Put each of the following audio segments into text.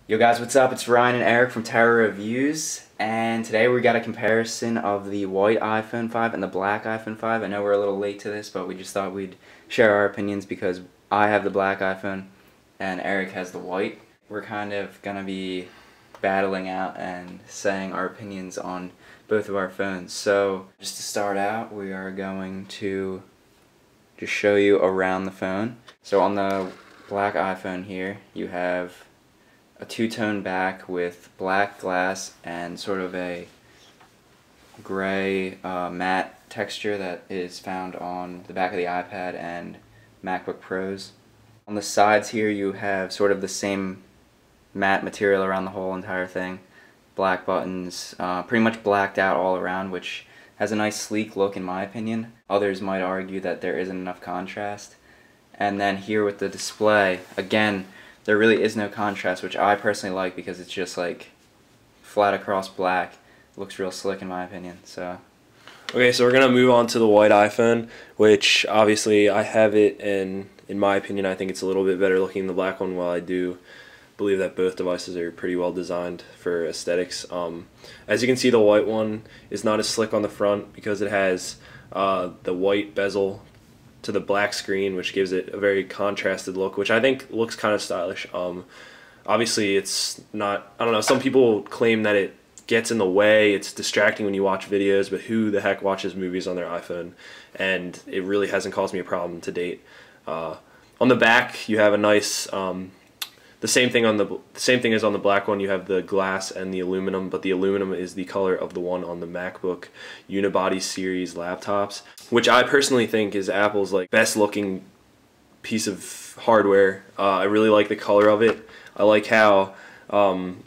Yo guys, what's up? It's Ryan and Eric from Tower Reviews, and today we got a comparison of the white iPhone 5 and the black iPhone 5. I know we're a little late to this, but we just thought we'd share our opinions because I have the black iPhone and Eric has the white. We're kind of gonna be battling out and saying our opinions on both of our phones. So just to start out, we are going to just show you around the phone. So on the black iPhone here, you have a two-tone back with black glass and sort of a gray matte texture that is found on the back of the iPad and MacBook Pros. On the sides here you have sort of the same matte material around the whole entire thing. Black buttons, pretty much blacked out all around, which has a nice sleek look in my opinion. Others might argue that there isn't enough contrast. And then here with the display, again, there really is no contrast, which I personally like because it's just like flat across black. It looks real slick in my opinion. So okay, so we're gonna move on to the white iPhone, which obviously I have it, and in my opinion I think it's a little bit better looking than the black one, while I do believe that both devices are pretty well designed for aesthetics. As you can see, the white one is not as slick on the front because it has the white bezel to the black screen, which gives it a very contrasted look, which I think looks kind of stylish. Obviously it's not, I don't know, some people claim that it gets in the way, it's distracting when you watch videos, but who the heck watches movies on their iPhone? And it really hasn't caused me a problem to date. On the back you have a nice the same thing as on the black one. You have the glass and the aluminum, but the aluminum is the color of the one on the MacBook Unibody series laptops, which I personally think is Apple's like best looking piece of hardware. I really like the color of it. I like how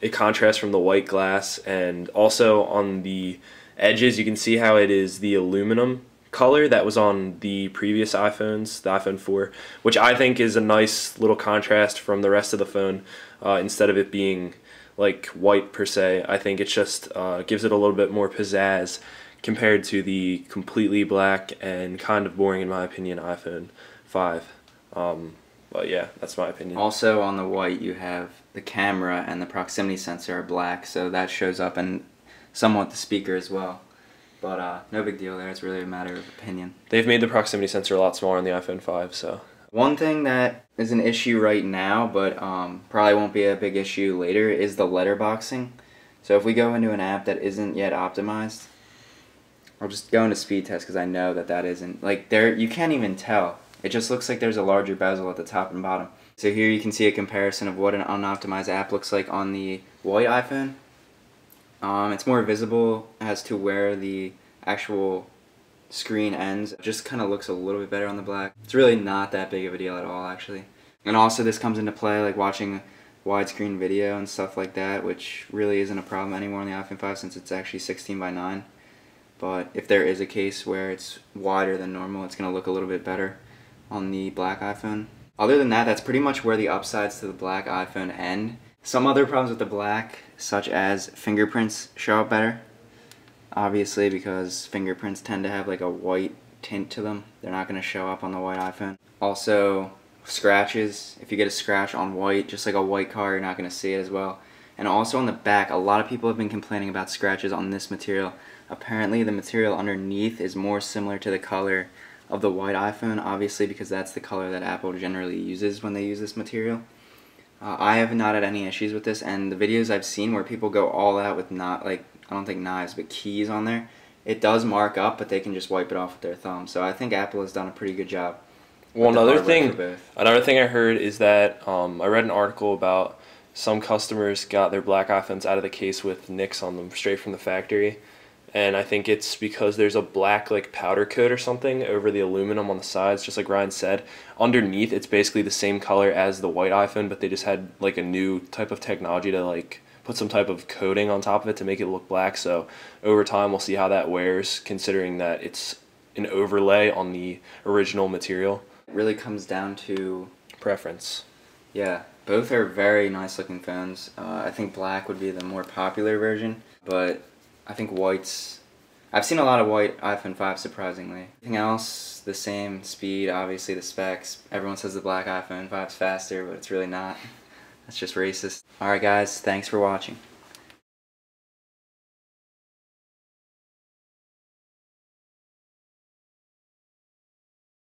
it contrasts from the white glass, and also on the edges you can see how it is the aluminum color that was on the previous iPhones, the iPhone 4, which I think is a nice little contrast from the rest of the phone. Instead of it being like white per se, I think it just gives it a little bit more pizzazz compared to the completely black and kind of boring, in my opinion, iPhone 5. But yeah, that's my opinion. also on the white you have the camera and the proximity sensor are black, so that shows up, and somewhat the speaker as well. But no big deal there, it's really a matter of opinion. They've made the proximity sensor a lot smaller on the iPhone 5, so. One thing that is an issue right now, but probably won't be a big issue later, is the letterboxing. So if we go into an app that isn't yet optimized, I'll just go into speed test because I know that that isn't, like there, you can't even tell. It just looks like there's a larger bezel at the top and bottom. So here you can see a comparison of what an unoptimized app looks like on the white iPhone. It's more visible as to where the actual screen ends. It just kind of looks a little bit better on the black. It's really not that big of a deal at all, actually. And also this comes into play like watching widescreen video and stuff like that, which really isn't a problem anymore on the iPhone 5 since it's actually 16:9. But if there is a case where it's wider than normal, it's going to look a little bit better on the black iPhone. Other than that, that's pretty much where the upsides to the black iPhone end. Some other problems with the black, such as fingerprints, show up better. Obviously, because fingerprints tend to have like a white tint to them. They're not going to show up on the white iPhone. Also, scratches. If you get a scratch on white, just like a white car, you're not going to see it as well. And also on the back, a lot of people have been complaining about scratches on this material. Apparently, the material underneath is more similar to the color of the white iPhone, obviously because that's the color that Apple generally uses when they use this material. I have not had any issues with this, and the videos I've seen where people go all out with not like, I don't think knives, but keys on there, it does mark up, but they can just wipe it off with their thumb. So I think Apple has done a pretty good job. Well, another thing I heard is that I read an article about some customers got their black iPhones out of the case with nicks on them straight from the factory. And I think it's because there's a black like powder coat or something over the aluminum on the sides, just like Ryan said. Underneath it's basically the same color as the white iPhone, but they just had like a new type of technology to like put some type of coating on top of it to make it look black. So over time we'll see how that wears, considering that it's an overlay on the original material. It really comes down to preference. Yeah, both are very nice looking phones. I think black would be the more popular version, but I think whites, I've seen a lot of white iPhone 5 surprisingly. Everything else, the same speed, obviously the specs. Everyone says the black iPhone 5 is faster, but it's really not. That's just racist. Alright guys, thanks for watching.